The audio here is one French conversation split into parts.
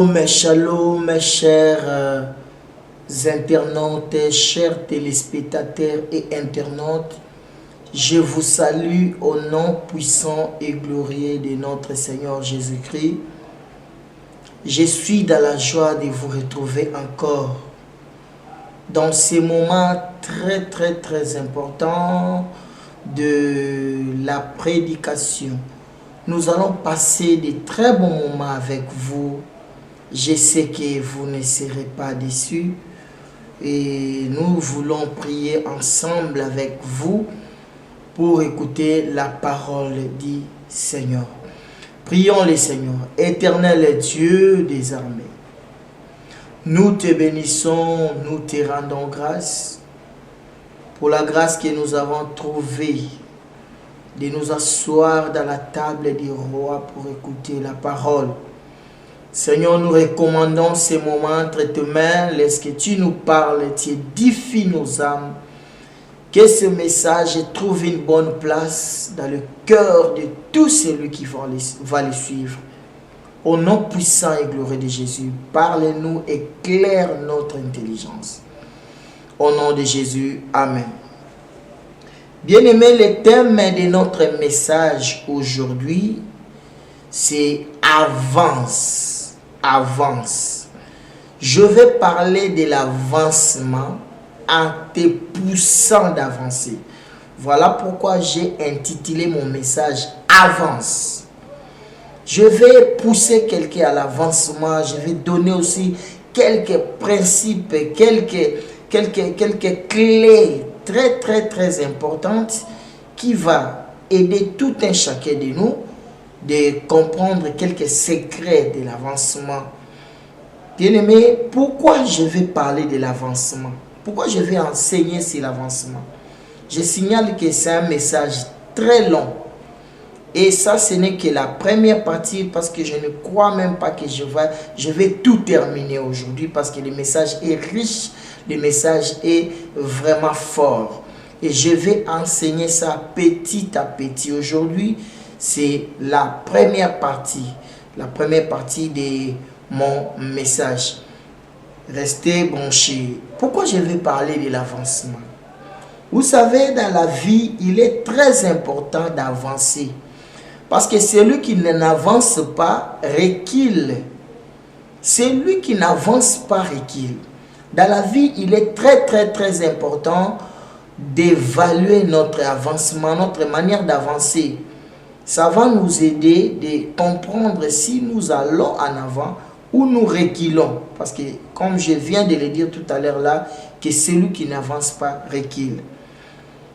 Mes chers internautes, chers téléspectateurs et internautes, je vous salue au nom puissant et glorieux de notre Seigneur Jésus-Christ. Je suis dans la joie de vous retrouver encore dans ces moments très importants de la prédication. Nous allons passer de très bons moments avec vous. Je sais que vous ne serez pas déçus et nous voulons prier ensemble avec vous pour écouter la parole du Seigneur. Prions le Seigneur. Éternel Dieu des armées, nous te bénissons, nous te rendons grâce pour la grâce que nous avons trouvée de nous asseoir dans la table du roi pour écouter la parole. Seigneur, nous recommandons ces moments entre tes mains. Laisse que tu nous parles, tu édifies nos âmes. Que ce message trouve une bonne place dans le cœur de tout celui qui va le suivre. Au nom puissant et glorieux de Jésus, parle-nous, éclaire notre intelligence. Au nom de Jésus, Amen. Bien-aimés, le thème de notre message aujourd'hui, c'est avance. Avance. Je vais parler de l'avancement en te poussant d'avancer. Voilà pourquoi j'ai intitulé mon message Avance. Je vais pousser quelqu'un à l'avancement. Je vais donner aussi quelques principes, quelques clés très importantes qui va aider tout un chacun de nous de comprendre quelques secrets de l'avancement. Bien-aimé, pourquoi je vais parler de l'avancement? Pourquoi je vais enseigner sur l'avancement? Je signale que c'est un message très long. Et ça, ce n'est que la première partie parce que je ne crois même pas que je vais tout terminer aujourd'hui parce que le message est riche, le message est vraiment fort. Et je vais enseigner ça petit à petit. Aujourd'hui, c'est la première partie de mon message. Restez branchés. Pourquoi je vais parler de l'avancement? Vous savez, dans la vie, il est très important d'avancer. Parce que celui qui n'avance pas recule. Celui qui n'avance pas recule. Dans la vie, il est très important d'évaluer notre avancement, notre manière d'avancer. Ça va nous aider de comprendre si nous allons en avant ou nous reculons. Parce que, comme je viens de le dire tout à l'heure là, que celui qui n'avance pas recule.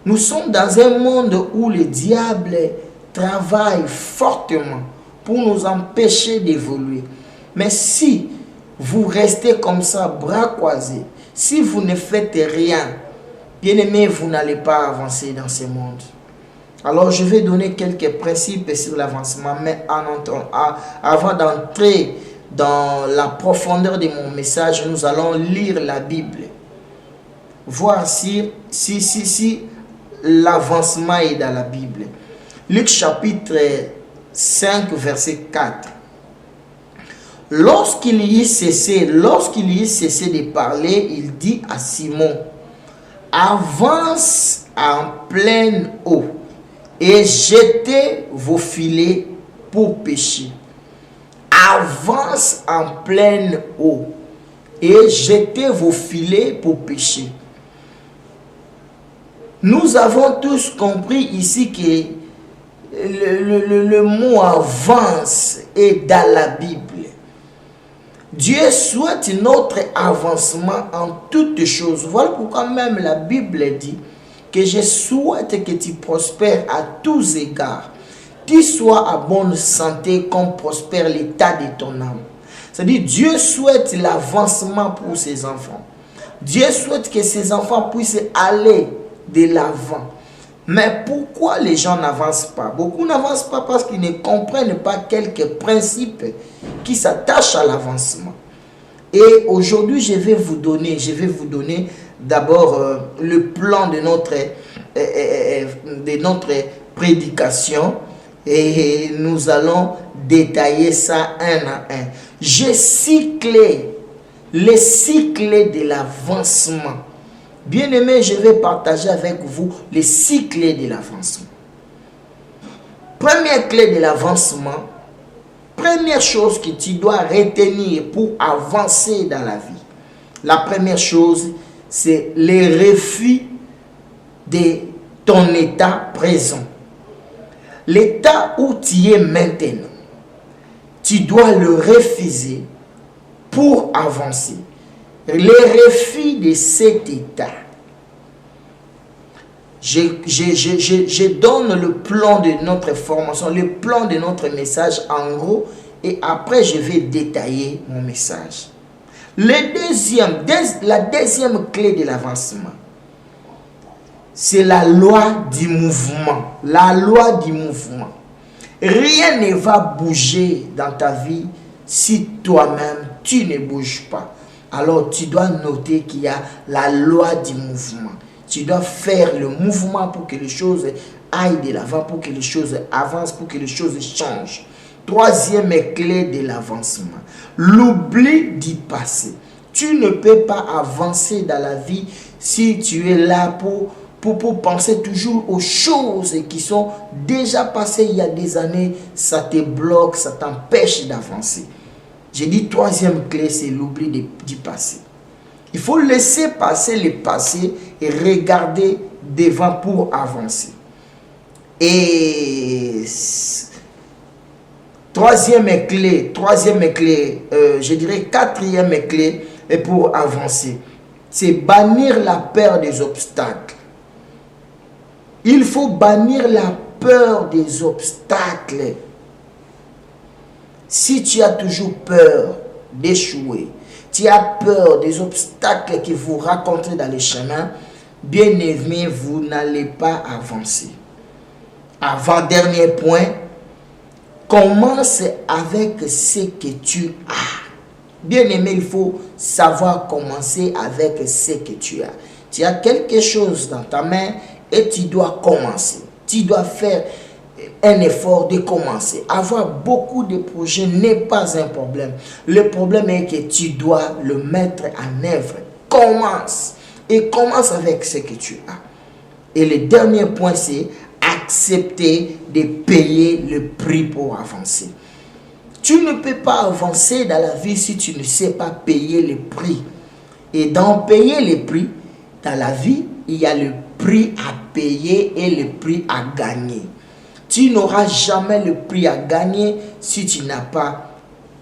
Nous sommes dans un monde où le diable travaille fortement pour nous empêcher d'évoluer. Mais si vous restez comme ça, bras croisés, si vous ne faites rien, bien aimé, vous n'allez pas avancer dans ce monde. Alors, je vais donner quelques principes sur l'avancement, mais avant d'entrer dans la profondeur de mon message, nous allons lire la Bible. Voir si l'avancement est dans la Bible. Luc chapitre 5, verset 4. Lorsqu'il y eut cessé de parler, il dit à Simon, avance en pleine eau et jetez vos filets pour pêcher. Avance en pleine eau et jetez vos filets pour pêcher. Nous avons tous compris ici que le mot avance est dans la Bible. Dieu souhaite notre avancement en toutes choses. Voilà pourquoi même la Bible dit que je souhaite que tu prospères à tous égards. Tu sois à bonne santé comme prospère l'état de ton âme. C'est-à-dire Dieu souhaite l'avancement pour ses enfants. Dieu souhaite que ses enfants puissent aller de l'avant. Mais pourquoi les gens n'avancent pas? Beaucoup n'avancent pas parce qu'ils ne comprennent pas quelques principes qui s'attachent à l'avancement. Et aujourd'hui, je vais vous donner d'abord le plan de notre prédication et nous allons détailler ça un à un. J'ai cyclé, les cycles de l'avancement. Bien-aimé, je vais partager avec vous les cycles de l'avancement. Première clé de l'avancement, première chose que tu dois retenir pour avancer dans la vie. La première chose, c'est le refus de ton état présent. L'état où tu es maintenant, tu dois le refuser pour avancer. Le refus de cet état. Je donne le plan de notre formation, le plan de notre message en gros, et après je vais détailler mon message. La deuxième clé de l'avancement, c'est la loi du mouvement. La loi du mouvement. Rien ne va bouger dans ta vie si toi-même tu ne bouges pas. Alors tu dois noter qu'il y a la loi du mouvement. Tu dois faire le mouvement pour que les choses aillent de l'avant, pour que les choses avancent, pour que les choses changent. Troisième clé de l'avancement, l'oubli du passé. Tu ne peux pas avancer dans la vie si tu es là pour penser toujours aux choses qui sont déjà passées il y a des années. Ça te bloque, ça t'empêche d'avancer. J'ai dit troisième clé, c'est l'oubli du passé. Il faut laisser passer le passé et regarder devant pour avancer. Et troisième clé, je dirais quatrième clé pour avancer, c'est bannir la peur des obstacles. Il faut bannir la peur des obstacles. Si tu as toujours peur d'échouer, tu as peur des obstacles que vous rencontrez dans les chemins, bien aimé, vous n'allez pas avancer. Avant-dernier point, commence avec ce que tu as. Bien aimé, il faut savoir commencer avec ce que tu as. Tu as quelque chose dans ta main et tu dois commencer. Tu dois faire un effort de commencer. Avoir beaucoup de projets n'est pas un problème. Le problème est que tu dois le mettre en œuvre. Commence. Et commence avec ce que tu as. Et le dernier point, c'est accepter de payer le prix pour avancer. Tu ne peux pas avancer dans la vie si tu ne sais pas payer le prix. Et dans payer le prix, dans la vie, il y a le prix à payer et le prix à gagner. Tu n'auras jamais le prix à gagner si tu n'as pas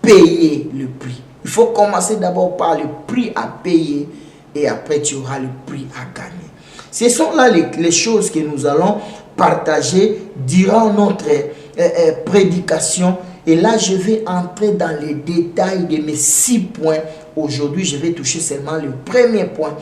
payé le prix. Il faut commencer d'abord par le prix à payer et après tu auras le prix à gagner. Ce sont là les choses que nous allons partager durant notre prédication. Et là, je vais entrer dans les détails de mes 6 points. Aujourd'hui, je vais toucher seulement le premier point.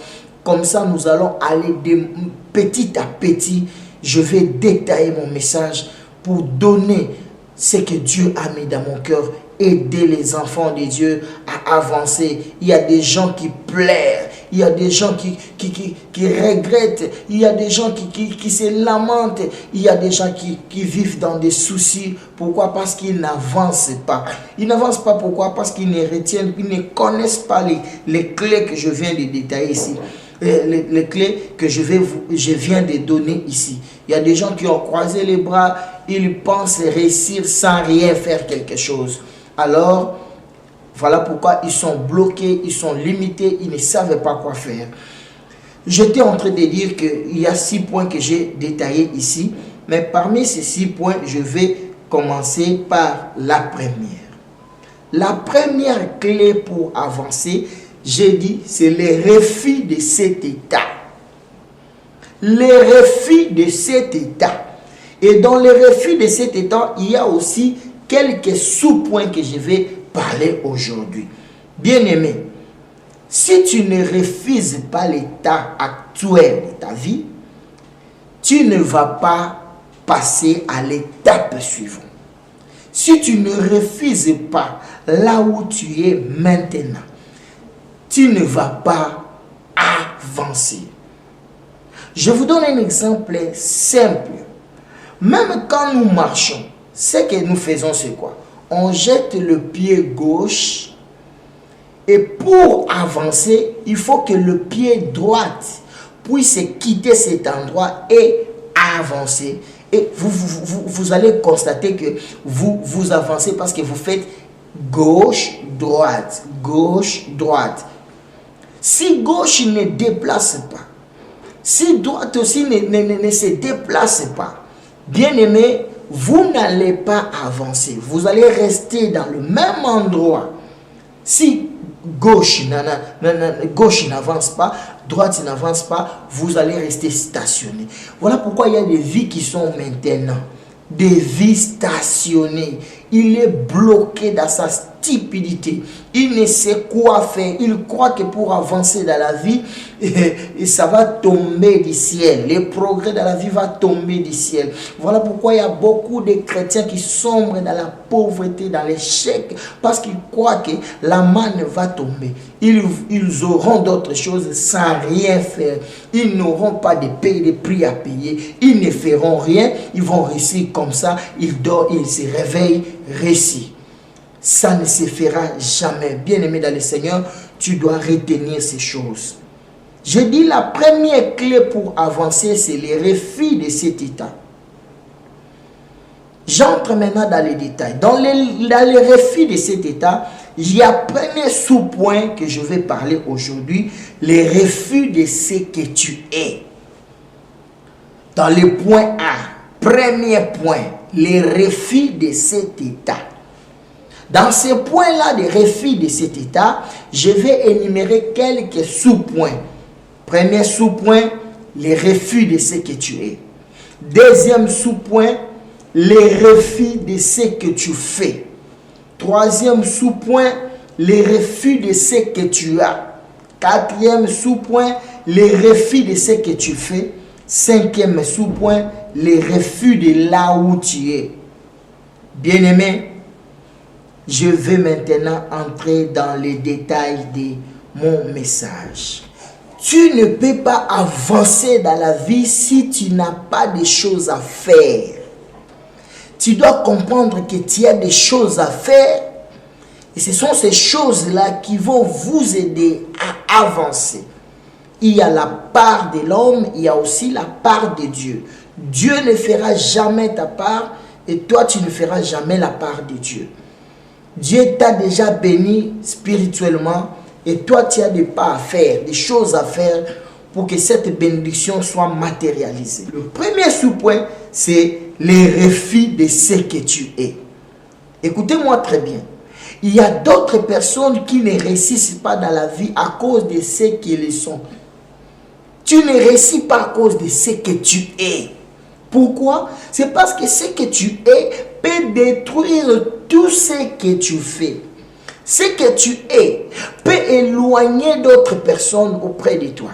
Comme ça, nous allons aller de petit à petit. Je vais détailler mon message pour donner ce que Dieu a mis dans mon cœur. Aider les enfants de Dieu à avancer. Il y a des gens qui pleurent. Il y a des gens qui regrettent. Il y a des gens qui se lamentent. Il y a des gens qui vivent dans des soucis. Pourquoi? Parce qu'ils n'avancent pas. Ils n'avancent pas pourquoi? Parce qu'ils ne retiennent, ils ne connaissent pas les clés que je viens de détailler ici. Les clés que je viens de donner ici. Il y a des gens qui ont croisé les bras. Ils pensent réussir sans rien faire quelque chose. Alors, voilà pourquoi ils sont bloqués, ils sont limités, ils ne savent pas quoi faire. J'étais en train de dire qu'il y a 6 points que j'ai détaillés ici, mais parmi ces 6 points, je vais commencer par la première. La première clé pour avancer, j'ai dit, c'est le refus de cet état. Le refus de cet état. Et dans le refus de cet état, il y a aussi quelques sous-points que je vais parler aujourd'hui. Bien-aimé, si tu ne refuses pas l'état actuel de ta vie, tu ne vas pas passer à l'étape suivante. Si tu ne refuses pas là où tu es maintenant, tu ne vas pas avancer. Je vous donne un exemple simple. Même quand nous marchons, ce que nous faisons, c'est quoi? on jette le pied gauche et pour avancer, il faut que le pied droit puisse quitter cet endroit et avancer. Et vous allez constater que vous avancez parce que vous faites gauche, droite, gauche, droite. Si gauche ne déplace pas, si droite aussi ne se déplace pas, bien aimé, vous n'allez pas avancer. Vous allez rester dans le même endroit. Si gauche n'avance pas, droite n'avance pas, vous allez rester stationné. Voilà pourquoi il y a des vies qui sont maintenant des vies stationnées. Il est bloqué dans sa stupidité. Il ne sait quoi faire. Il croit que pour avancer dans la vie, et ça va tomber du ciel. Les progrès dans la vie vont tomber du ciel. Voilà pourquoi il y a beaucoup de chrétiens qui sombrent dans la pauvreté, dans l'échec, parce qu'ils croient que la manne va tomber. Ils auront d'autres choses sans rien faire. Ils n'auront pas de prix à payer. Ils ne feront rien. Ils vont réussir comme ça. Ils dorment, ils se réveillent, réussissent. Ça ne se fera jamais. Bien-aimé dans le Seigneur, tu dois retenir ces choses. Je dis la première clé pour avancer, c'est le refus de cet état. J'entre maintenant dans les détails. Dans le refus de cet état, il y a un premier sous-point que je vais parler aujourd'hui, le refus de ce que tu es. Dans le point A, premier point, le refus de cet état. Dans ce point-là de refus de cet état, je vais énumérer quelques sous-points. Premier sous-point, le refus de ce que tu es. Deuxième sous-point, le refus de ce que tu fais. Troisième sous-point, le refus de ce que tu as. Quatrième sous-point, le refus de ce que tu fais. Cinquième sous-point, le refus de là où tu es. Bien-aimé, je vais maintenant entrer dans les détails de mon message. Tu ne peux pas avancer dans la vie si tu n'as pas de choses à faire. Tu dois comprendre que tu as des choses à faire. Et ce sont ces choses-là qui vont vous aider à avancer. Il y a la part de l'homme, il y a aussi la part de Dieu. Dieu ne fera jamais ta part et toi tu ne feras jamais la part de Dieu. Dieu t'a déjà béni spirituellement et toi tu as des pas à faire, des choses à faire pour que cette bénédiction soit matérialisée. Le premier sous-point, c'est le refus de ce que tu es. Écoutez-moi très bien. Il y a d'autres personnes qui ne réussissent pas dans la vie à cause de ce qu'ils sont. Tu ne réussis pas à cause de ce que tu es. Pourquoi? C'est parce que ce que tu es peut détruire tout ce que tu fais. Ce que tu es peut éloigner d'autres personnes auprès de toi.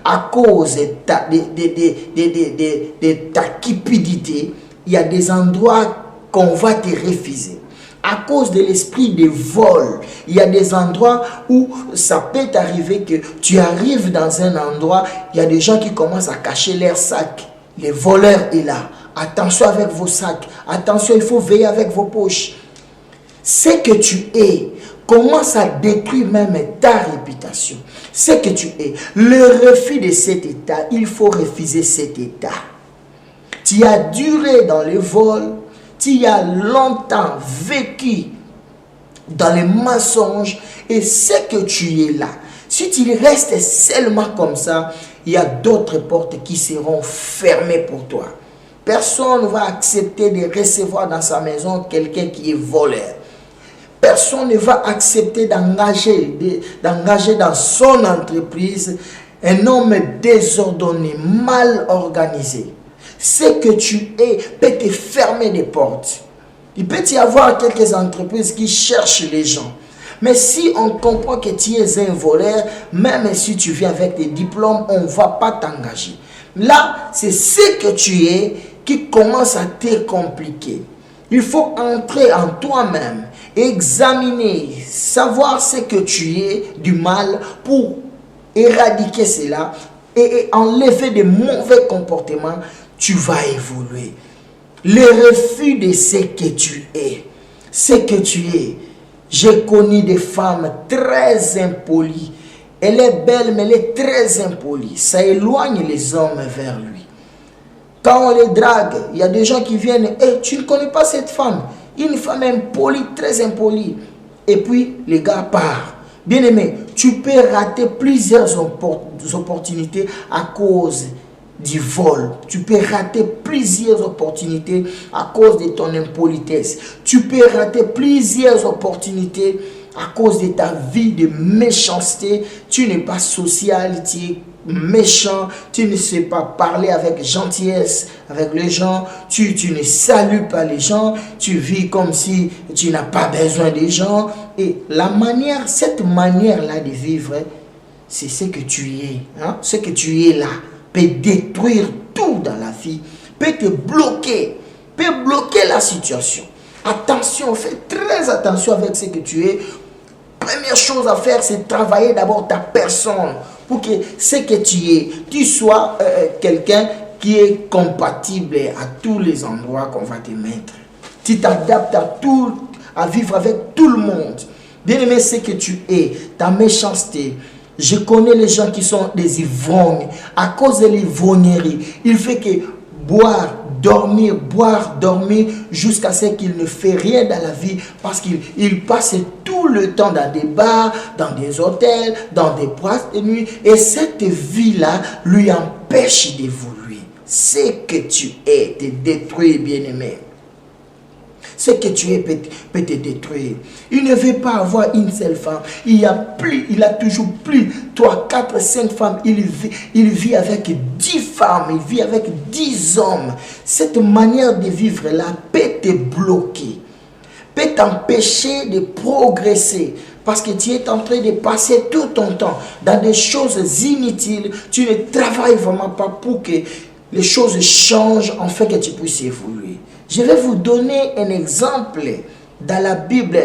À cause de ta cupidité, il y a des endroits qu'on va te refuser. À cause de l'esprit de vol, il y a des endroits où ça peut t'arriver que tu arrives dans un endroit, il y a des gens qui commencent à cacher leurs sacs. Les voleurs est là. Attention avec vos sacs. Attention, il faut veiller avec vos poches. Ce que tu es commence à détruire même ta réputation. Ce que tu es. Le refus de cet état, il faut refuser cet état. Tu as duré dans le vol. Tu as longtemps vécu dans les mensonges. Et ce que tu es là, si tu restes seulement comme ça, il y a d'autres portes qui seront fermées pour toi. Personne ne va accepter de recevoir dans sa maison quelqu'un qui est voleur. Personne ne va accepter d'engager dans son entreprise un homme désordonné, mal organisé. Ce que tu es peut te fermer des portes. Il peut y avoir quelques entreprises qui cherchent les gens. Mais si on comprend que tu es un voleur, même si tu viens avec des diplômes, on ne va pas t'engager. Là, c'est ce que tu es qui commence à te compliquer. Il faut entrer en toi-même, examiner, savoir ce que tu es du mal pour éradiquer cela et enlever de mauvais comportements. Tu vas évoluer. Le refus de ce que tu es. Ce que tu es. J'ai connu des femmes très impolies. Elle est belle, mais elle est très impolie. Ça éloigne les hommes vers lui. Quand on les drague, il y a des gens qui viennent, hey, tu ne connais pas cette femme. Une femme impolie, très impolie. Et puis, les gars partent. Bien aimé, tu peux rater plusieurs opportunités à cause du vol. Tu peux rater plusieurs opportunités à cause de ton impolitesse. Tu peux rater plusieurs opportunités à cause de ta vie de méchanceté. Tu n'es pas social, tu es méchant, tu ne sais pas parler avec gentillesse avec les gens, tu ne salues pas les gens, tu vis comme si tu n'as pas besoin des gens. Et cette manière-là de vivre, c'est ce que tu es. Hein? Ce que tu es là peut détruire tout dans la vie, peut te bloquer, peut bloquer la situation. Attention, fais très attention avec ce que tu es. Première chose à faire, c'est travailler d'abord ta personne pour que ce que tu sois quelqu'un qui est compatible à tous les endroits qu'on va te mettre. Tu t'adaptes à vivre avec tout le monde. Bien aimé, ce que tu es, ta méchanceté. Je connais les gens qui sont des ivrognes. À cause de l'ivrognerie, il fait que boire, dormir, jusqu'à ce qu'il ne fait rien dans la vie parce qu'il passe tout le temps dans des bars, dans des hôtels, dans des boîtes de nuit. Et cette vie-là lui empêche d'évoluer. Ce que tu es te détruit, bien-aimé. Ce que tu es peut te détruire. Il ne veut pas avoir une seule femme. Il a toujours plus 3, 4, 5 femmes. Il vit avec 10 femmes. Il vit avec 10 hommes. Cette manière de vivre-là peut te bloquer. Peut t'empêcher de progresser. Parce que tu es en train de passer tout ton temps dans des choses inutiles. Tu ne travailles vraiment pas pour que les choses changent afin que tu puisses évoluer. Je vais vous donner un exemple dans la Bible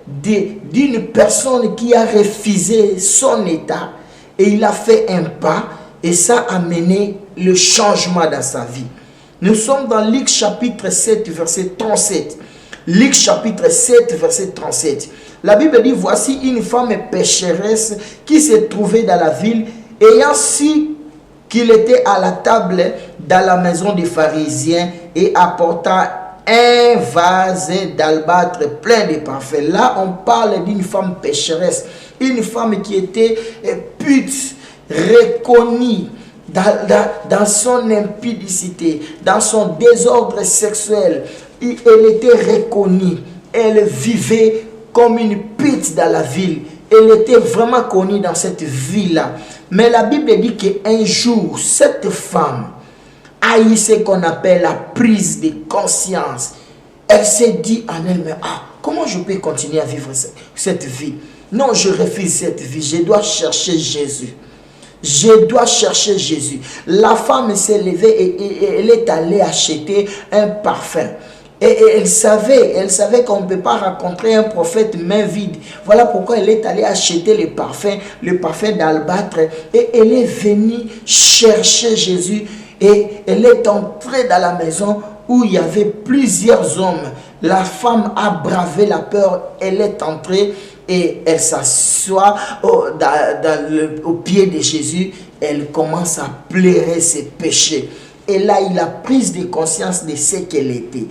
d'une personne qui a refusé son état et il a fait un pas et ça a mené le changement dans sa vie. Nous sommes dans Luc chapitre 7 verset 37. Luc chapitre 7 verset 37. La Bible dit, voici une femme pécheresse qui se trouvait dans la ville ayant su qu'il était à la table dans la maison des pharisiens et apporta un vase d'albâtre plein de parfums. Là, on parle d'une femme pécheresse, une femme qui était pute, reconnue dans son impudicité, dans son désordre sexuel. Elle était reconnue, elle vivait comme une pute dans la ville. Elle était vraiment connue dans cette ville-là. Mais la Bible dit qu'un jour, cette femme a eu ce qu'on appelle la prise de conscience. Elle s'est dit en elle-même, comment je peux continuer à vivre cette vie? Non, je refuse cette vie. Je dois chercher Jésus. Je dois chercher Jésus. La femme s'est levée et elle est allée acheter un parfum. Et elle savait qu'on ne peut pas rencontrer un prophète main vide. Voilà pourquoi elle est allée acheter le parfum d'albâtre. Et elle est venue chercher Jésus. Et elle est entrée dans la maison où il y avait plusieurs hommes. La femme a bravé la peur. Elle est entrée et elle s'assoit au pied de Jésus. Elle commence à pleurer ses péchés. Et là, il a pris de conscience de ce qu'elle était.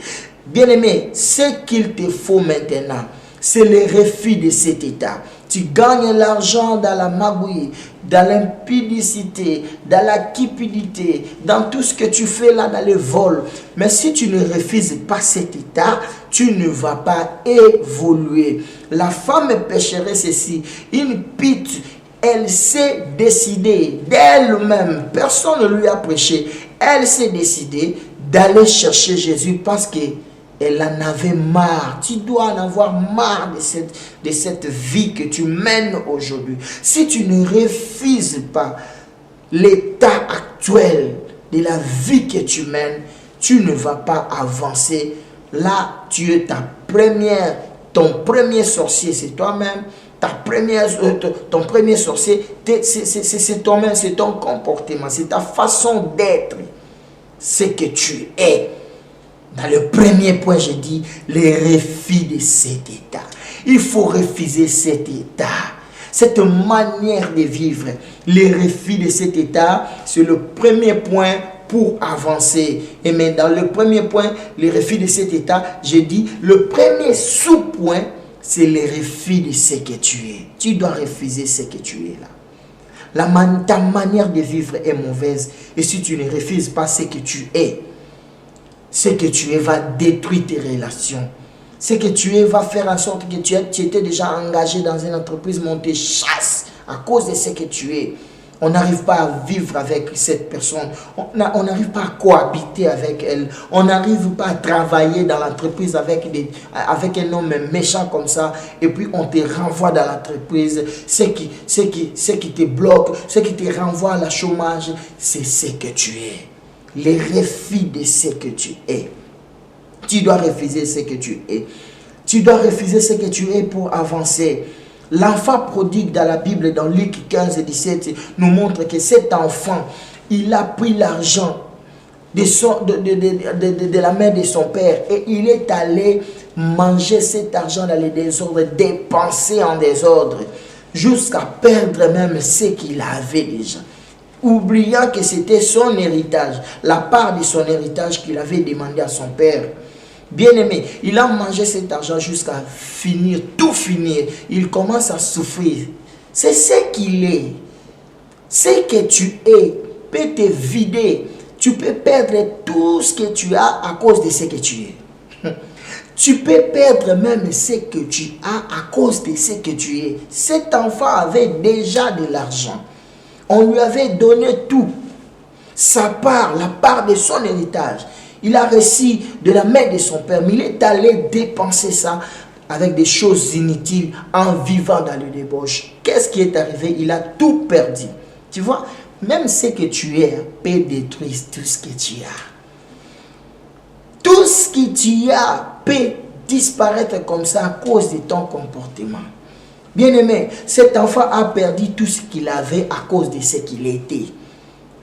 Bien-aimé, ce qu'il te faut maintenant, c'est le refus de cet état. Tu gagnes l'argent dans la magouille, dans l'impudicité, dans la cupidité, dans tout ce que tu fais là, dans le vol. Mais si tu ne refuses pas cet état, tu ne vas pas évoluer. La femme pécheresse ici, une pute, elle s'est décidée d'elle-même, personne ne lui a prêché, elle s'est décidée d'aller chercher Jésus parce que elle en avait marre. Tu dois en avoir marre de cette vie que tu mènes aujourd'hui. Si tu ne refuses pas l'état actuel de la vie que tu mènes, tu ne vas pas avancer. Là, tu es ton premier sorcier, c'est toi-même. Ton premier sorcier, c'est toi-même, c'est ton comportement, c'est ta façon d'être, ce que tu es. Dans le premier point, je dis les refus de cet état. Il faut refuser cet état, cette manière de vivre. Les refus de cet état, c'est le premier point pour avancer. Et mais dans le premier point, les refus de cet état, je dis le premier sous-point, c'est le refus de ce que tu es. Tu dois refuser ce que tu es là. Ta manière de vivre est mauvaise. Et si tu ne refuses pas ce que tu es va détruire tes relations. Ce que tu es va faire en sorte que tu étais déjà engagé dans une entreprise, mais on te chasse à cause de ce que tu es. On n'arrive pas à vivre avec cette personne. On n'arrive pas à cohabiter avec elle. On n'arrive pas à travailler dans l'entreprise avec un homme méchant comme ça. Et puis on te renvoie dans l'entreprise. Ce qui te bloque, ce qui te renvoie à la chômage, c'est ce que tu es. Les refus de ce que tu es. Tu dois refuser ce que tu es. Tu dois refuser ce que tu es pour avancer. L'enfant prodigue dans la Bible, dans Luc 15 et 17, nous montre que cet enfant, il a pris l'argent de la main de son père et il est allé manger cet argent dans les désordres, dépenser en désordre, jusqu'à perdre même ce qu'il avait déjà. Oubliant que c'était son héritage, la part de son héritage qu'il avait demandé à son père. Bien-aimé, il a mangé cet argent jusqu'à finir, tout finir. Il commence à souffrir. C'est ce qu'il est. Ce que tu es peut te vider. Tu peux perdre tout ce que tu as à cause de ce que tu es. Tu peux perdre même ce que tu as à cause de ce que tu es. Cet enfant avait déjà de l'argent. On lui avait donné tout. Sa part, la part de son héritage. Il a reçu de la main de son père, mais il est allé dépenser ça avec des choses inutiles en vivant dans le débauche. Qu'est-ce qui est arrivé? Il a tout perdu. Tu vois, même ce que tu es peut détruire tout ce que tu as. Tout ce que tu as peut disparaître comme ça à cause de ton comportement. Bien-aimé, cet enfant a perdu tout ce qu'il avait à cause de ce qu'il était.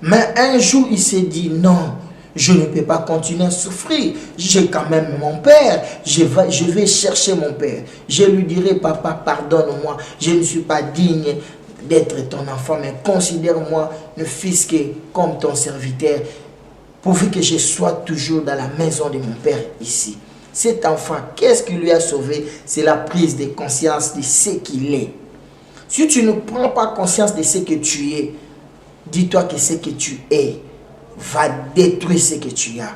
Mais un jour, il s'est dit non. Je ne peux pas continuer à souffrir. J'ai quand même mon père. Je vais chercher mon père. Je lui dirai, papa, pardonne-moi. Je ne suis pas digne d'être ton enfant, mais considère-moi le fils comme ton serviteur, pourvu que je sois toujours dans la maison de mon père ici. Cet enfant, qu'est-ce qui lui a sauvé? C'est la prise de conscience de ce qu'il est. Si tu ne prends pas conscience de ce que tu es, dis-toi que ce que tu es va détruire ce que tu as.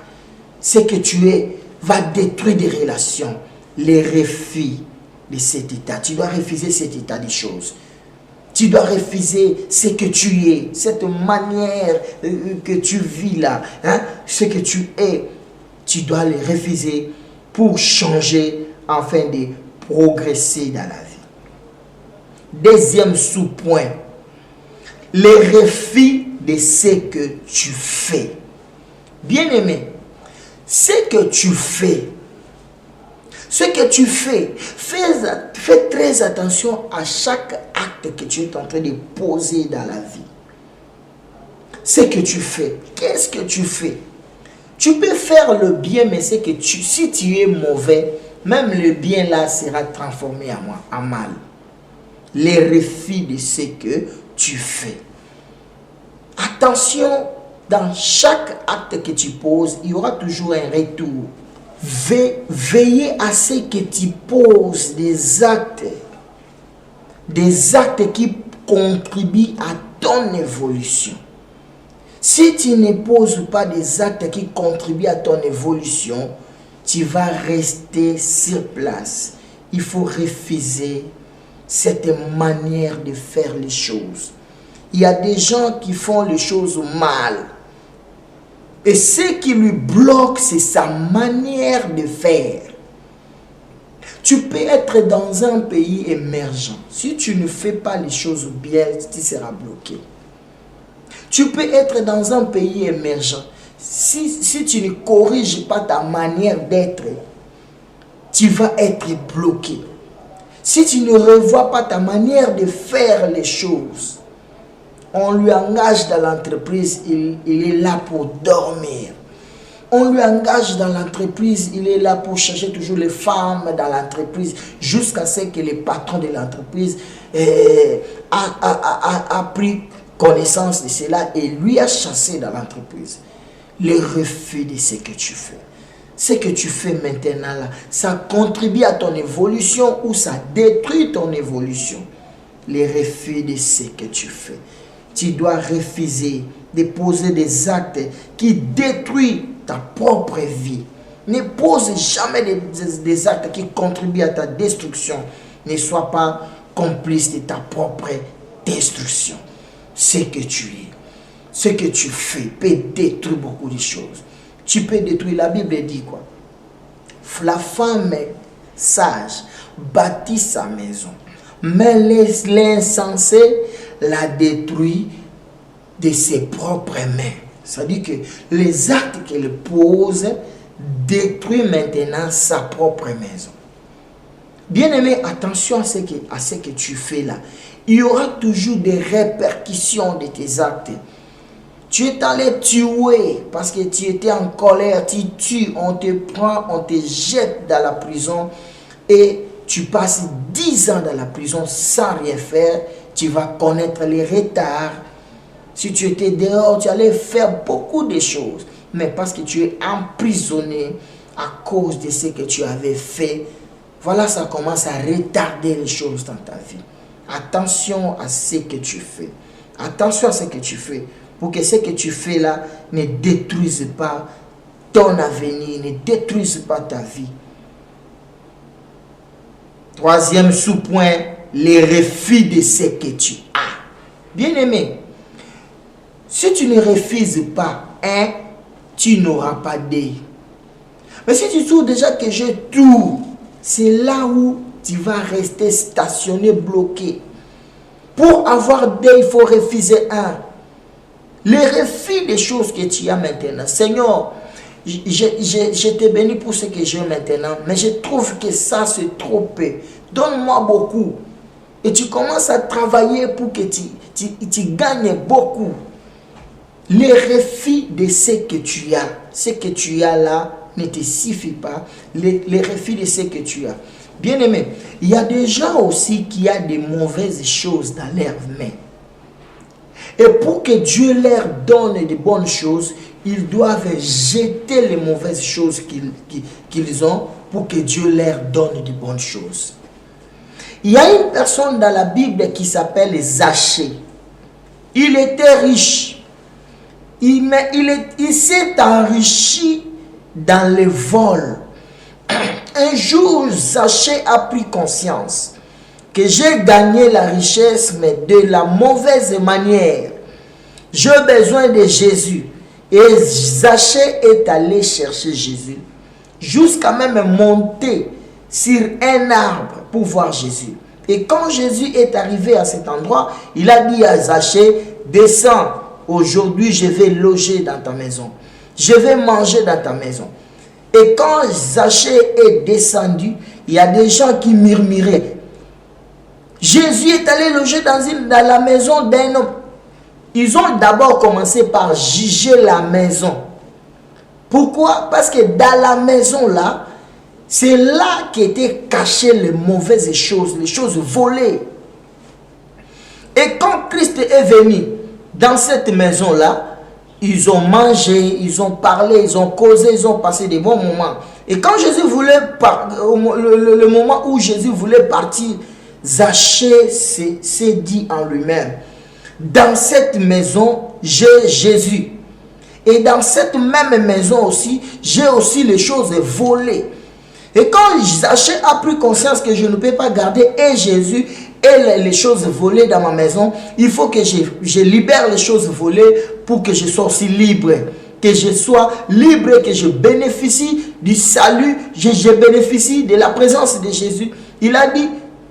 Ce que tu es va détruire des relations. Les refus de cet état. Tu dois refuser cet état des choses. Tu dois refuser ce que tu es, cette manière que tu vis là, hein? Ce que tu es. Tu dois le refuser pour changer afin de progresser dans la vie. Deuxième sous-point. Les refus de ce que tu fais. Bien-aimé, ce que tu fais, fais très attention à chaque acte que tu es en train de poser dans la vie. Ce que tu fais, qu'est-ce que tu fais? Tu peux faire le bien, mais si tu es mauvais, même le bien là sera transformé en mal. Les refus de ce que tu fais. Attention, dans chaque acte que tu poses, il y aura toujours un retour. Veillez à ce que tu poses des actes qui contribuent à ton évolution. Si tu ne poses pas des actes qui contribuent à ton évolution, tu vas rester sur place. Il faut refuser cette manière de faire les choses. Il y a des gens qui font les choses mal. Et ce qui lui bloque, c'est sa manière de faire. Tu peux être dans un pays émergent. Si tu ne fais pas les choses bien, tu seras bloqué. Tu peux être dans un pays émergent. Si tu ne corriges pas ta manière d'être, tu vas être bloqué. Si tu ne revois pas ta manière de faire les choses, on lui engage dans l'entreprise, il est là pour dormir. On lui engage dans l'entreprise, il est là pour chercher toujours les femmes dans l'entreprise jusqu'à ce que le patron de l'entreprise a pris connaissance de cela et lui a chassé dans l'entreprise. Le refus de ce que tu fais. Ce que tu fais maintenant là, ça contribue à ton évolution ou ça détruit ton évolution. Le refus de ce que tu fais. Tu dois refuser de poser des actes qui détruisent ta propre vie. Ne pose jamais des actes qui contribuent à ta destruction. Ne sois pas complice de ta propre destruction. Ce que tu es, ce que tu fais peut détruire beaucoup de choses. Tu peux détruire, la Bible dit quoi? La femme sage bâtit sa maison, mais l'insensé la détruit de ses propres mains. C'est-à-dire que les actes qu'elle pose détruisent maintenant sa propre maison. Bien-aimé, attention à ce que tu fais là. Il y aura toujours des répercussions de tes actes. Tu es allé tuer parce que tu étais en colère, tu tues, on te prend, on te jette dans la prison et tu passes 10 ans dans la prison sans rien faire. Tu vas connaître les retards. Si tu étais dehors, tu allais faire beaucoup de choses. Mais parce que tu es emprisonné à cause de ce que tu avais fait, voilà, ça commence à retarder les choses dans ta vie. Attention à ce que tu fais. Attention à ce que tu fais. Pour que ce que tu fais là ne détruise pas ton avenir, ne détruise pas ta vie. Troisième sous-point, les refus de ce que tu as. Bien-aimé, si tu ne refuses pas un, tu n'auras pas deux. Mais si tu trouves déjà que j'ai tout, c'est là où tu vas rester stationné, bloqué. Pour avoir deux, il faut refuser un. Le refus des choses que tu as maintenant. Seigneur, je te bénis pour ce que j'ai maintenant, mais je trouve que ça c'est trop peu. Donne-moi beaucoup. Et tu commences à travailler pour que tu gagnes beaucoup. Le refus de ce que tu as là ne te suffit pas. Le refus de ce que tu as. Bien aimé, il y a des gens aussi qui ont des mauvaises choses dans leurs mains. Et pour que Dieu leur donne de bonnes choses, ils doivent jeter les mauvaises choses qu'ils ont pour que Dieu leur donne de bonnes choses. Il y a une personne dans la Bible qui s'appelle Zachée. Il était riche. Il s'est enrichi dans le vol. Un jour, Zachée a pris conscience que j'ai gagné la richesse, mais de la mauvaise manière. J'ai besoin de Jésus. Et Zachée est allé chercher Jésus, jusqu'à même monter sur un arbre pour voir Jésus. Et quand Jésus est arrivé à cet endroit, il a dit à Zachée, descends, aujourd'hui je vais loger dans ta maison. Je vais manger dans ta maison. Et quand Zachée est descendu, il y a des gens qui murmuraient. Jésus est allé loger dans la maison d'un homme. Ils ont d'abord commencé par juger la maison. Pourquoi? Parce que dans la maison là, c'est là qu'étaient cachées les mauvaises choses, les choses volées. Et quand Christ est venu dans cette maison là, ils ont mangé, ils ont parlé, ils ont causé, ils ont passé des bons moments. Et quand Jésus voulait le moment où Jésus voulait partir, Zachée s'est dit en lui-même, dans cette maison, j'ai Jésus. Et dans cette même maison aussi, j'ai aussi les choses volées. Et quand Zachée a pris conscience que je ne peux pas garder et Jésus et les choses volées dans ma maison, il faut que je libère les choses volées pour que je sois aussi libre. Que je sois libre, que je bénéficie du salut, je bénéficie de la présence de Jésus. Il a dit,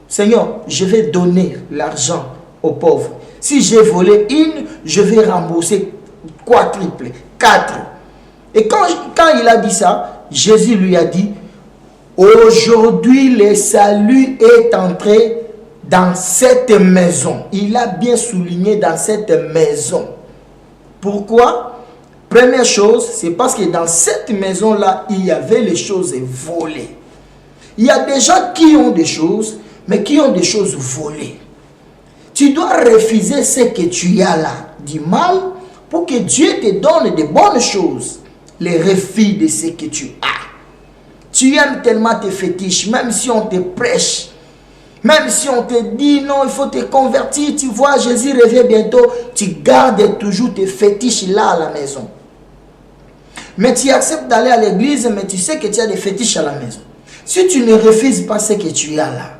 Seigneur, je vais donner l'argent aux pauvres. Si j'ai volé une, je vais rembourser quadruple, 4. Et quand il a dit ça, Jésus lui a dit, aujourd'hui le salut est entré dans cette maison. Il a bien souligné dans cette maison. Pourquoi? Première chose, c'est parce que dans cette maison-là, il y avait les choses volées. Il y a des gens qui ont des choses, mais qui ont des choses volées. Tu dois refuser ce que tu as là, du mal, pour que Dieu te donne de bonnes choses. Les refus de ce que tu as. Tu aimes tellement tes fétiches, même si on te prêche, même si on te dit non, il faut te convertir, tu vois, Jésus revient bientôt, tu gardes toujours tes fétiches là à la maison. Mais tu acceptes d'aller à l'église, mais tu sais que tu as des fétiches à la maison. Si tu ne refuses pas ce que tu as là,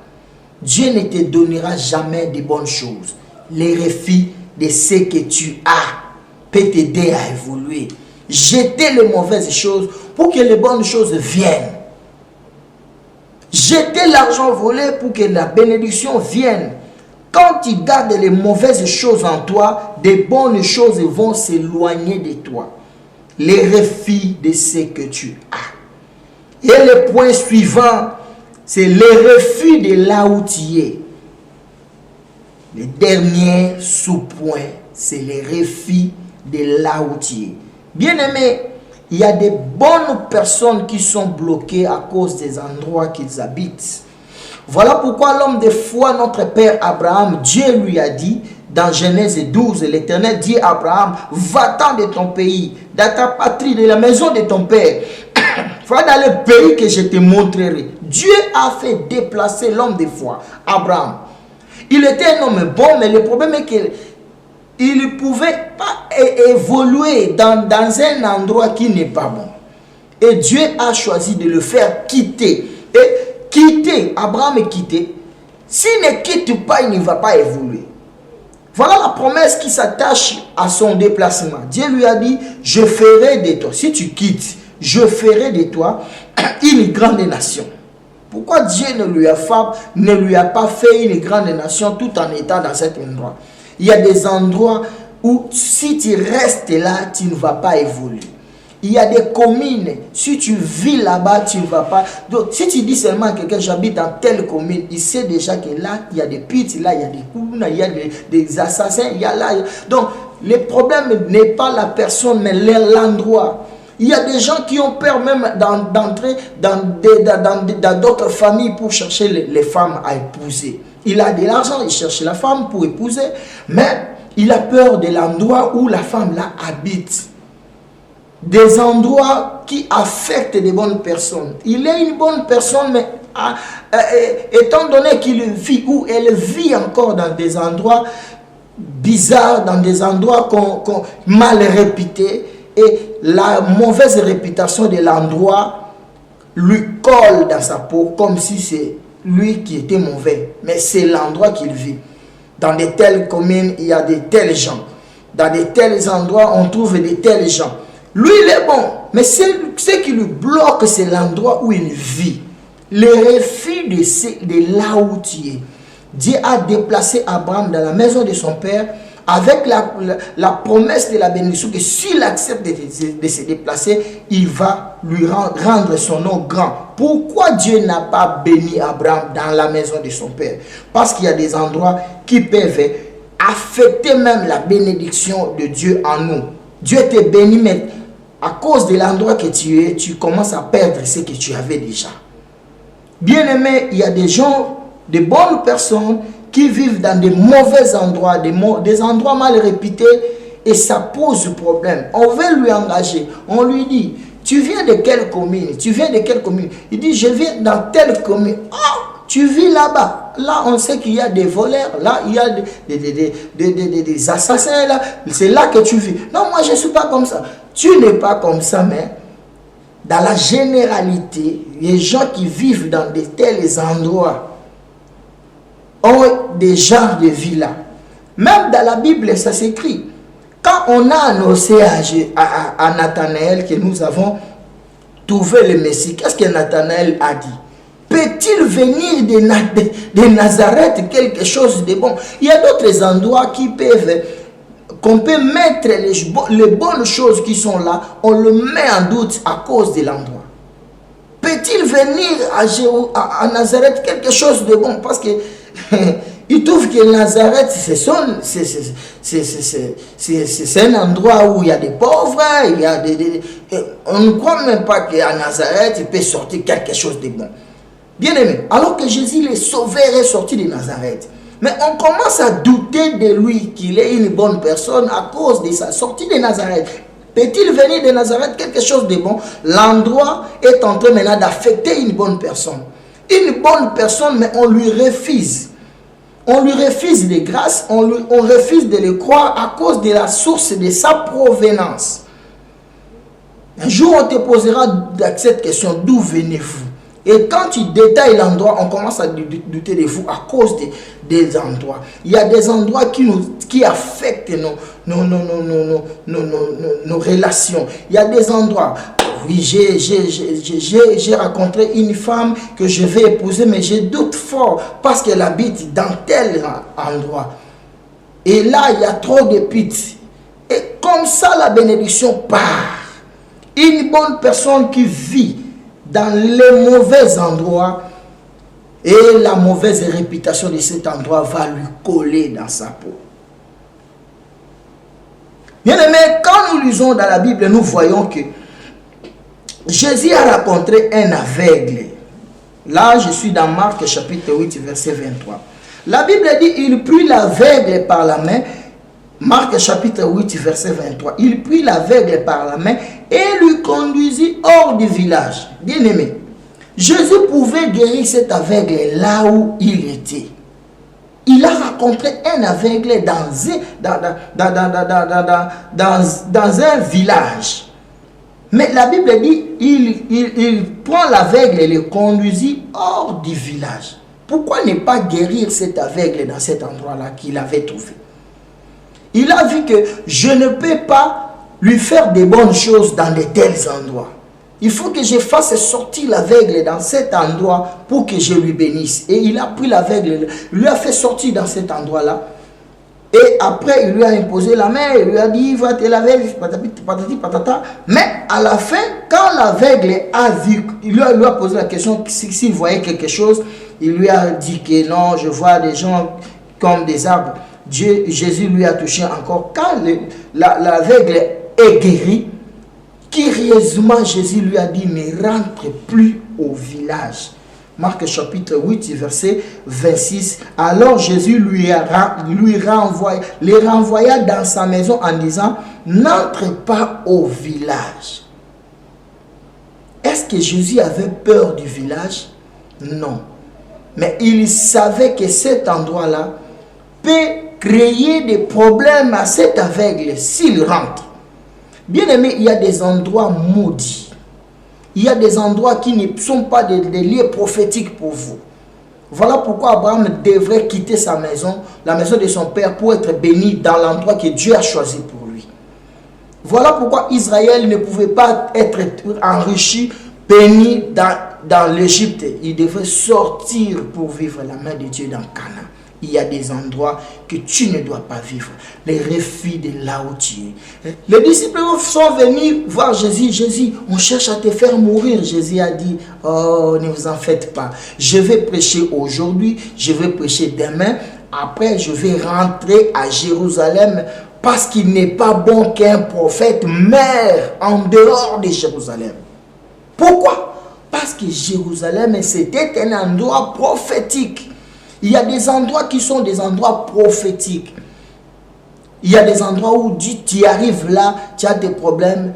Dieu ne te donnera jamais de bonnes choses. Les refus de ce que tu as peut t'aider à évoluer. Jeter les mauvaises choses pour que les bonnes choses viennent. Jeter l'argent volé pour que la bénédiction vienne. Quand tu gardes les mauvaises choses en toi, des bonnes choses vont s'éloigner de toi. Les refus de ce que tu as. Et le point suivant, c'est le refus de là où tu es. Le dernier sous-point, c'est le refus de là où tu es. Bien-aimé, il y a des bonnes personnes qui sont bloquées à cause des endroits qu'ils habitent. Voilà pourquoi l'homme de foi, notre père Abraham, Dieu lui a dit, dans Genèse 12, l'Éternel dit à Abraham, va-t'en de ton pays, de ta patrie, de la maison de ton père. Va dans le pays que je te montrerai. Dieu a fait déplacer l'homme de foi, Abraham. Il était un homme bon, mais le problème est qu'il ne pouvait pas évoluer dans un endroit qui n'est pas bon. Et Dieu a choisi de le faire quitter. Et quitter, Abraham est quitté. S'il ne quitte pas, il ne va pas évoluer. Voilà la promesse qui s'attache à son déplacement. Dieu lui a dit, je ferai de toi, si tu quittes, je ferai de toi une grande nation. Pourquoi Dieu ne lui a pas fait une grande nation tout en étant dans cet endroit? Il y a des endroits où si tu restes là, tu ne vas pas évoluer. Il y a des communes, si tu vis là-bas, tu ne vas pas. Donc, si tu dis seulement à quelqu'un, j'habite dans telle commune, il sait déjà que là, il y a des putes, là, il y a des coups, il y a des assassins, il y a là. Donc, le problème n'est pas la personne, mais l'endroit. Il y a des gens qui ont peur même d'entrer dans d'autres familles pour chercher les femmes à épouser. Il a de l'argent, il cherche la femme pour épouser, mais il a peur de l'endroit où la femme là habite. Des endroits qui affectent des bonnes personnes. Il est une bonne personne, mais étant donné qu'il vit ou elle vit encore dans des endroits bizarres, dans des endroits mal réputés, et la mauvaise réputation de l'endroit lui colle dans sa peau comme si c'est lui qui était mauvais. Mais c'est l'endroit qu'il vit. Dans de telles communes, il y a de tels gens. Dans de tels endroits, on trouve de tels gens. Lui, il est bon. Mais ce qui lui bloque, c'est l'endroit où il vit. Le refus de là où tu es. Dieu a déplacé Abraham dans la maison de son père avec la promesse de la bénédiction que s'il accepte de se déplacer, il va lui rendre son nom grand. Pourquoi Dieu n'a pas béni Abraham dans la maison de son père? Parce qu'il y a des endroits qui peuvent affecter même la bénédiction de Dieu en nous. Dieu te bénit, mais à cause de l'endroit que tu es, tu commences à perdre ce que tu avais déjà. Bien aimé, il y a des gens, de bonnes personnes qui vivent dans des mauvais endroits, des endroits mal réputés, et ça pose problème. On veut lui engager, on lui dit, tu viens de quelle commune? Tu viens de quelle commune? Il dit, je viens dans telle commune. Oh, tu vis là-bas. Là, on sait qu'il y a des voleurs, là, il y a des assassins, là. C'est là que tu vis. Non, moi, je ne suis pas comme ça. Tu n'es pas comme ça, mais dans la généralité, les gens qui vivent dans de tels endroits ont des genres de vie là. Même dans la Bible, ça s'écrit. Quand on a annoncé à Nathanaël que nous avons trouvé le Messie, qu'est-ce que Nathanaël a dit? Peut-il venir de Nazareth quelque chose de bon? Il y a d'autres endroits qu'on peut mettre les bonnes choses qui sont là, on le met en doute à cause de l'endroit. Peut-il venir à Nazareth quelque chose de bon? Parce que Il trouve que Nazareth, c'est un endroit où il y a des pauvres, il y a on ne croit même pas qu'à Nazareth, il peut sortir quelque chose de bon. Bien aimé, alors que Jésus, le sauveur, est sorti de Nazareth. Mais on commence à douter de lui, qu'il est une bonne personne à cause de sa sortie de Nazareth. Peut-il venir de Nazareth quelque chose de bon? L'endroit est en train maintenant d'affecter une bonne personne. Une bonne personne, mais on lui refuse. On lui refuse les grâces, on refuse de le croire à cause de la source de sa provenance. Un jour, on te posera cette question, d'où venez-vous? Et quand tu détailles l'endroit, on commence à douter de vous à cause des endroits. Il y a des endroits qui affectent nos relations. Il y a des endroits. Oui, j'ai rencontré une femme que je vais épouser, mais je doute fort parce qu'elle habite dans tel endroit. Et là, il y a trop de pits. Et comme ça, la bénédiction part. Une bonne personne qui vit dans les mauvais endroits, et la mauvaise réputation de cet endroit va lui coller dans sa peau. Bien aimé, quand nous lisons dans la Bible, nous voyons que Jésus a rencontré un aveugle. Là, je suis dans Marc chapitre 8, verset 23. La Bible dit, il prit l'aveugle par la main. Marc chapitre 8, verset 23. Il prit l'aveugle par la main et lui conduisit hors du village. Bien aimé, Jésus pouvait guérir cet aveugle là où il était. Il a rencontré un aveugle dans un village. Mais la Bible dit, il prend l'aveugle et le conduisit hors du village. Pourquoi ne pas guérir cet aveugle dans cet endroit-là qu'il avait trouvé? Il a vu que je ne peux pas lui faire de bonnes choses dans de tels endroits. Il faut que je fasse sortir l'aveugle dans cet endroit pour que je lui bénisse. Et il a pris l'aveugle, lui a fait sortir dans cet endroit-là. Et après, il lui a imposé la main, il lui a dit, va te laver, patati patata. Mais à la fin, quand l'aveugle a vu, il lui a posé la question s'il voyait quelque chose, il lui a dit que non, je vois des gens comme des arbres. Jésus lui a touché encore. Quand l'aveugle est guéri, curieusement, Jésus lui a dit, ne rentre plus au village. Marc chapitre 8, verset 26. Alors Jésus les renvoya dans sa maison en disant, n'entre pas au village. Est-ce que Jésus avait peur du village? Non. Mais il savait que cet endroit-là peut créer des problèmes à cet aveugle s'il rentre. Bien aimé, il y a des endroits maudits. Il y a des endroits qui ne sont pas des lieux prophétiques pour vous. Voilà pourquoi Abraham devrait quitter sa maison, la maison de son père, pour être béni dans l'endroit que Dieu a choisi pour lui. Voilà pourquoi Israël ne pouvait pas être enrichi, béni dans l'Égypte. Il devait sortir pour vivre la main de Dieu dans Canaan. Il y a des endroits que tu ne dois pas vivre. Les refus de là où tu es. Les disciples sont venus voir Jésus. Jésus, on cherche à te faire mourir. Jésus a dit, oh, ne vous en faites pas. Je vais prêcher aujourd'hui, je vais prêcher demain. Après, je vais rentrer à Jérusalem parce qu'il n'est pas bon qu'un prophète meure en dehors de Jérusalem. Pourquoi? Parce que Jérusalem, c'était un endroit prophétique. Il y a des endroits qui sont des endroits prophétiques. Il y a des endroits où tu arrives là, tu as des problèmes,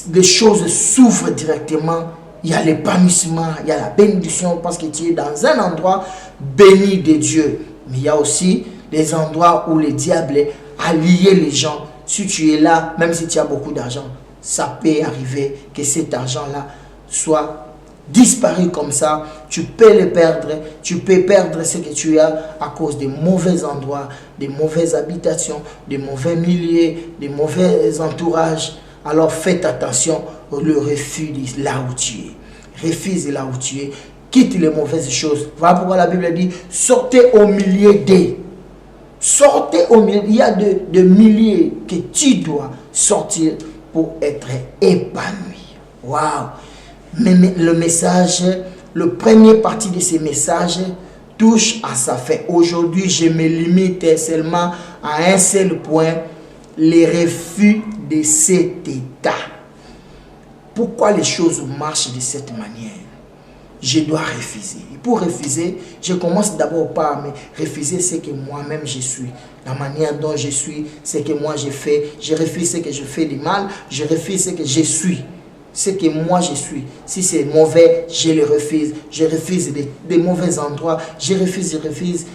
des choses s'ouvrent directement. Il y a l'épanouissement, il y a la bénédiction parce que tu es dans un endroit béni de Dieu. Mais il y a aussi des endroits où le diable a lié les gens. Si tu es là, même si tu as beaucoup d'argent, ça peut arriver que cet argent-là soit disparu comme ça, tu peux le perdre, tu peux perdre ce que tu as à cause des mauvais endroits, des mauvaises habitations, des mauvais milieux, des mauvais entourages. Alors faites attention au refus de là où tu es. Refuse là où tu es, quitte les mauvaises choses. Voilà pourquoi la Bible dit, sortez au milieu d'eux. Sortez au milieu, il y a de milliers que tu dois sortir pour être épanoui. Waouh! Mais le message, le premier partie de ce message, touche à sa fin. Aujourd'hui, je me limite seulement à un seul point, les refus de cet état. Pourquoi les choses marchent de cette manière? Je dois refuser. Et pour refuser, je commence d'abord par me refuser ce que moi-même je suis. La manière dont je suis, ce que moi je fais. Je refuse ce que je fais de mal. Je refuse ce que je suis. Ce que moi je suis. Si c'est mauvais, je le refuse. Je refuse des mauvais endroits. Je refuse.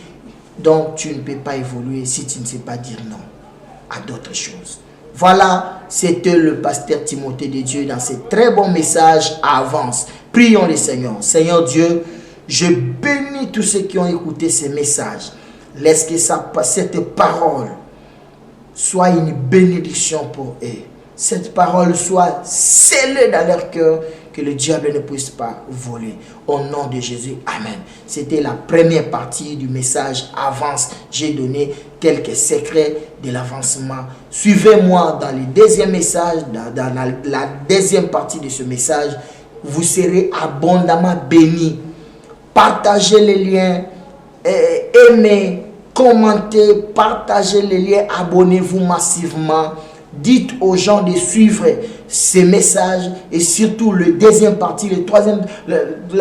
Donc tu ne peux pas évoluer si tu ne sais pas dire non à d'autres choses. Voilà, c'était le pasteur Timothée de Dieu dans ce très bon message. Avance. Prions le Seigneur. Seigneur Dieu, je bénis tous ceux qui ont écouté ce message. Laisse que cette parole soit une bénédiction pour eux. Cette parole soit scellée dans leur cœur, que le diable ne puisse pas voler. Au nom de Jésus, Amen. C'était la première partie du message Avance. J'ai donné quelques secrets de l'avancement. Suivez-moi dans le deuxième message, dans la deuxième partie de ce message. Vous serez abondamment bénis. Partagez les liens, aimez, commentez, partagez les liens, abonnez-vous massivement. Dites aux gens de suivre ces messages et surtout le deuxième partie, la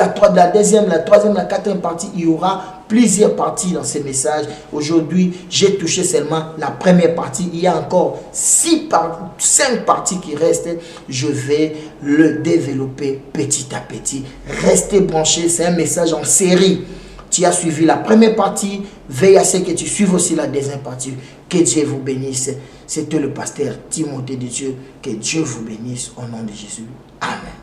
troisième, la quatrième partie, il y aura plusieurs parties dans ces messages. Aujourd'hui, j'ai touché seulement la première partie. Il y a encore 5 parties qui restent. Je vais le développer petit à petit. Restez branchés, c'est un message en série. Tu as suivi la première partie, veille à ce que tu suives aussi la deuxième partie. Que Dieu vous bénisse. C'était le pasteur Timothée de Dieu. Que Dieu vous bénisse au nom de Jésus. Amen.